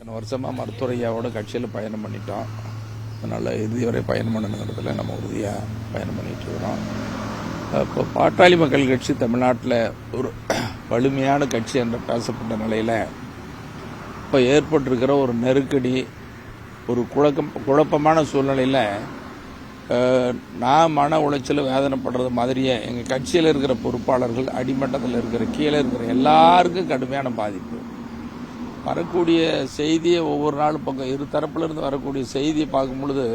இத்தனை வருஷமாக மருத்துவரையாவோட கட்சியில் பயணம் பண்ணிட்டோம். அதனால் இறுதி வரை பயணம் பண்ணணுங்கிறதுல நம்ம உறுதியாக பயணம் பண்ணிட்டு இருக்கிறோம். இப்போ பாட்டாளி மக்கள் கட்சி தமிழ்நாட்டில் ஒரு வலிமையான கட்சி என்று பேசப்பட்ட நிலையில் இப்போ ஏற்பட்டிருக்கிற ஒரு நெருக்கடி, ஒரு குழப்பமான சூழ்நிலையில் நான் மன உளைச்சல் வேதனைப்படுறது மாதிரியே எங்கள் கட்சியில் இருக்கிற பொறுப்பாளர்கள், அடிமட்டத்தில் இருக்கிற கீழே இருக்கிற எல்லாருக்கும் கடுமையான பாதிப்பு. வரக்கூடிய செய்தியை ஒவ்வொரு நாளும் பக்கம் இரு தரப்பிலிருந்து வரக்கூடிய செய்தியை பார்க்கும் பொழுது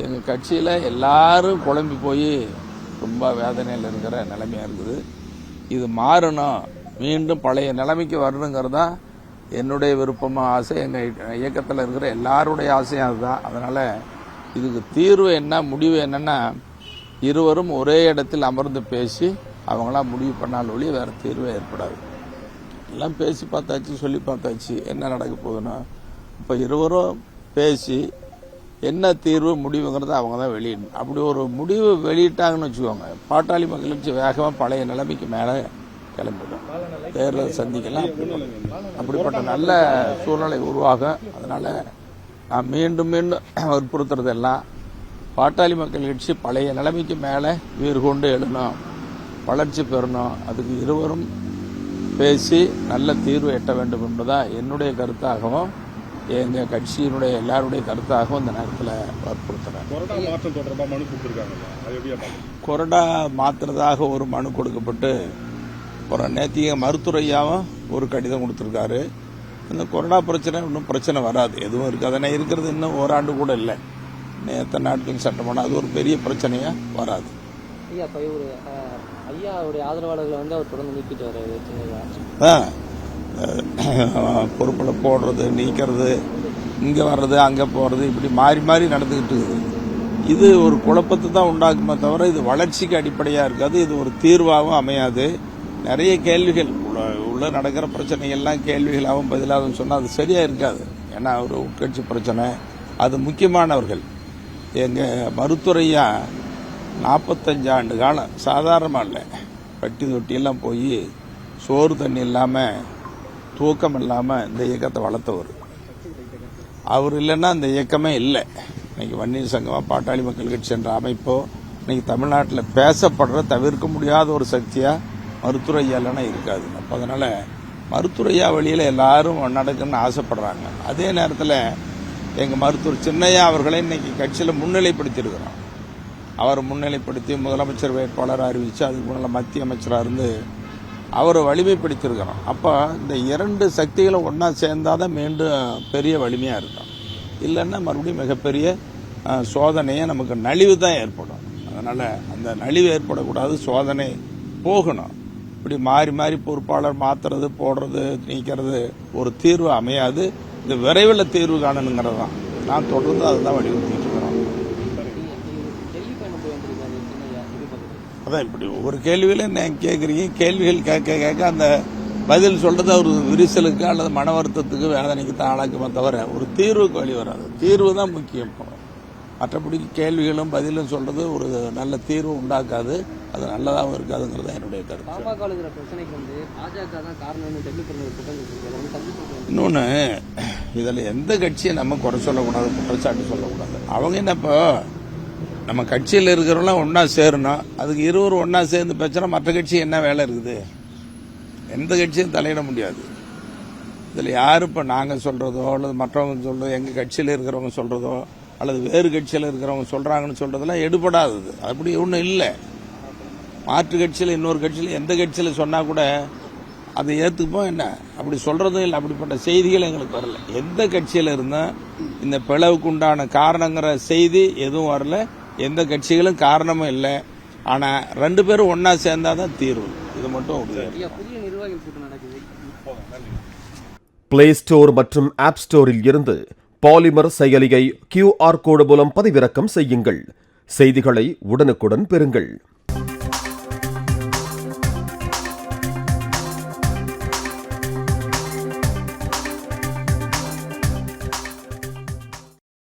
எங்கள் கட்சியில் எல்லாரும் குழம்பி போய் ரொம்ப வேதனையில் இருக்கிற நிலைமையாக இருக்குது. இது மாறணும், மீண்டும் பழைய நிலைமைக்கு வரணுங்கிறது தான் என்னுடைய விருப்பமாக ஆசை. எங்கள் இயக்கத்தில் இருக்கிற எல்லாருடைய ஆசையும் அதுதான். அதனால் இதுக்கு தீர்வு என்ன, முடிவு என்னென்னா இருவரும் ஒரே இடத்தில் அமர்ந்து பேசி அவங்களாம் முடிவு பண்ணால் ஒழிய வேறு தீர்வே ஏற்படாது. எல்லாம் பேசி பார்த்தாச்சு, சொல்லி பார்த்தாச்சு, என்ன நடக்க போகுதுன்னா இப்போ இருவரும் பேசி என்ன தீர்வு முடிவுங்கிறத அவங்க தான் வெளியிடணும். அப்படி ஒரு முடிவு வெளியிட்டாங்கன்னு வச்சுக்கோங்க, பாட்டாளி மக்கள் கட்சி வேகமாக பழைய நிலைமைக்கு மேலே கிளம்பிடும், தேர்தல் சந்திக்கலாம். அப்படிப்பட்ட நல்ல சூழ்நிலை உருவாகும். அதனால் நான் மீண்டும் மீண்டும் வற்புறுத்துறதெல்லாம் பாட்டாளி மக்கள் கட்சி பழைய நிலைமைக்கு மேலே வீறு கொண்டு எழுணும், வளர்ச்சி பெறணும். அதுக்கு இருவரும் பேசி நல்ல தீர்வு எட்ட வேண்டும் என்பதா என்னுடைய கருத்தாகவும் எங்கள் கட்சியினுடைய எல்லாருடைய கருத்தாகவும் இந்த நேரத்தில் வற்புறுத்துறேன். கொறடா மாற்றுறதாக ஒரு மனு கொடுக்கப்பட்டு அப்புறம் நேத்திக மருத்துவரையாவும் ஒரு கடிதம் கொடுத்துருக்காரு. இந்த கொறடா பிரச்சனை இன்னும் பிரச்சனை வராது, எதுவும் இருக்காது. இருக்கிறது இன்னும் ஓராண்டு கூட இல்லை, எத்தனை நாட்கள் சட்டமான அது ஒரு பெரிய பிரச்சனையா வராது. ஐயாவுடைய ஆதரவாளர்களை வந்து அவர் தொடர்ந்து நீக்கிட்டு பொறுப்பில் போடுறது, நீக்கிறது, இங்கே வர்றது, அங்கே போகிறது, இப்படி மாறி மாறி நடந்துக்கிட்டு இருக்குது. இது ஒரு குழப்பத்தை தான் உண்டாக்குமே தவிர இது வளர்ச்சிக்கு அடிப்படையாக இருக்காது. இது ஒரு தீர்வாகவும் அமையாது. நிறைய கேள்விகள் உள்ள நடக்கிற பிரச்சனைகள்லாம் கேள்விகளாகவும் பதிலாகவும் சொன்னால் அது சரியாக இருக்காது. ஏன்னா ஒரு உட்கட்சி பிரச்சனை, அது முக்கியமானவர்கள். எங்கள் மருத்துவரையா 45 ஆண்டு காலம் சாதாரணமாக இல்லை, பட்டி தொட்டியெல்லாம் போய் சோறு தண்ணி இல்லாமல் தூக்கம் இல்லாமல் இந்த இயக்கத்தை வளர்த்தவர். அவர் இல்லைன்னா இந்த இயக்கமே இல்லை. இன்னைக்கு வன்னியர் சங்கமாக பாட்டாளி மக்கள் கட்சி என்ற அமைப்போ இன்னைக்கு தமிழ்நாட்டில் பேசப்படுற தவிர்க்க முடியாத ஒரு சக்தியாக மருத்துவரையா இல்லைன்னா இருக்காது. அப்போ அதனால் மருத்துவரையா வழியில் எல்லாரும் நடக்கணும்னு ஆசைப்படுறாங்க. அதே நேரத்தில் எங்கள் மருத்துவர் சின்னையா அவர்களை இன்னைக்கு கட்சியில் முன்னிலைப்படுத்தியிருக்கிறோம். அவரை முன்னிலைப்படுத்தி முதலமைச்சர் வேட்பாளர் அறிவித்து அதுக்கு முன்னால் மத்திய அமைச்சராக இருந்து அவரை வலிமைப்படுத்தியிருக்கிறோம். அப்போ இந்த இரண்டு சக்திகளும் ஒன்றா சேர்ந்தாதான் மீண்டும் பெரிய வலிமையாக இருக்கும். இல்லைன்னா மறுபடியும் மிகப்பெரிய சோதனையை நமக்கு நலிவு தான் ஏற்படும். அதனால் அந்த நலிவு ஏற்படக்கூடாது, சோதனை போகணும். இப்படி மாறி மாறி பொறுப்பாளர் மாற்றுறது, போடுறது, நீக்கிறது ஒரு தீர்வு அமையாது. இது விரைவில் தீர்வு காணணுங்கிறது தான் நான் தொடர்ந்து அதுதான் வலியுறுத்திட்டு இருக்கிறோம். அதான் இப்படி ஒவ்வொரு கேள்வியிலும் நீங்கள் கேட்குறீங்க, கேள்விகள் கேட்க கேட்க அந்த பதில் சொல்றது ஒரு விரிசலுக்கு அல்லது மன வருத்தத்துக்கு, வேதனைக்கு தான் ஆளாக்குமே தவிர ஒரு தீர்வுக்கு வழி வராது. தீர்வு தான் முக்கியம். மற்றபடி கேள்விகளும் பதிலும் சொல்றது ஒரு நல்ல தீர்வு உண்டாக்காது, அது நல்லதாகவும் இருக்காதுங்கிறது என்னுடைய கருத்து. இன்னொன்று, இதில் எந்த கட்சியை நம்ம குறை சொல்லக்கூடாது, குற்றச்சாட்டு சொல்லக்கூடாது. அவங்க என்ன இப்போ நம்ம கட்சியில் இருக்கிறவங்களாம் ஒன்றா சேரணும், அதுக்கு இருவரும் ஒன்றா சேர்ந்து பேசினா மற்ற கட்சி என்ன வேலை இருக்குது? எந்த கட்சியும் தலையிட முடியாது. இதில் யார் இப்போ நாங்கள் சொல்கிறதோ அல்லது மற்றவங்க சொல்கிறதோ, எங்கள் கட்சியில் இருக்கிறவங்க சொல்கிறதோ அல்லது வேறு கட்சியில் இருக்கிறவங்க சொல்கிறாங்கன்னு சொல்கிறதெல்லாம் எடுபடாதது. அப்படி ஒன்றும் இல்லை. மாற்று கட்சியில் இன்னொரு கட்சியில் எந்த கட்சியில் சொன்னால் கூட அதை ஏற்றுப்போம். என்ன அப்படி சொல்கிறதும் இல்லை. அப்படிப்பட்ட செய்திகள் எங்களுக்கு வரல. எந்த கட்சியில் இருந்தால் இந்த பிளவுக்கு உண்டான காரணங்கிற செய்தி எதுவும் வரல. எந்த கட்சிகளும் காரணமும் இல்லை. ஆனால் 2 பேரும் ஒன்றா சேர்ந்தாதான் தீர்வு. இது மட்டும் பிளே ஸ்டோர் மற்றும் ஆப் ஸ்டோரில் இருந்து பாலிமர் செயலியை QR கோடு மூலம் பதிவிறக்கம் செய்யுங்கள். செய்திகளை உடனுக்குடன் பெறுங்கள்.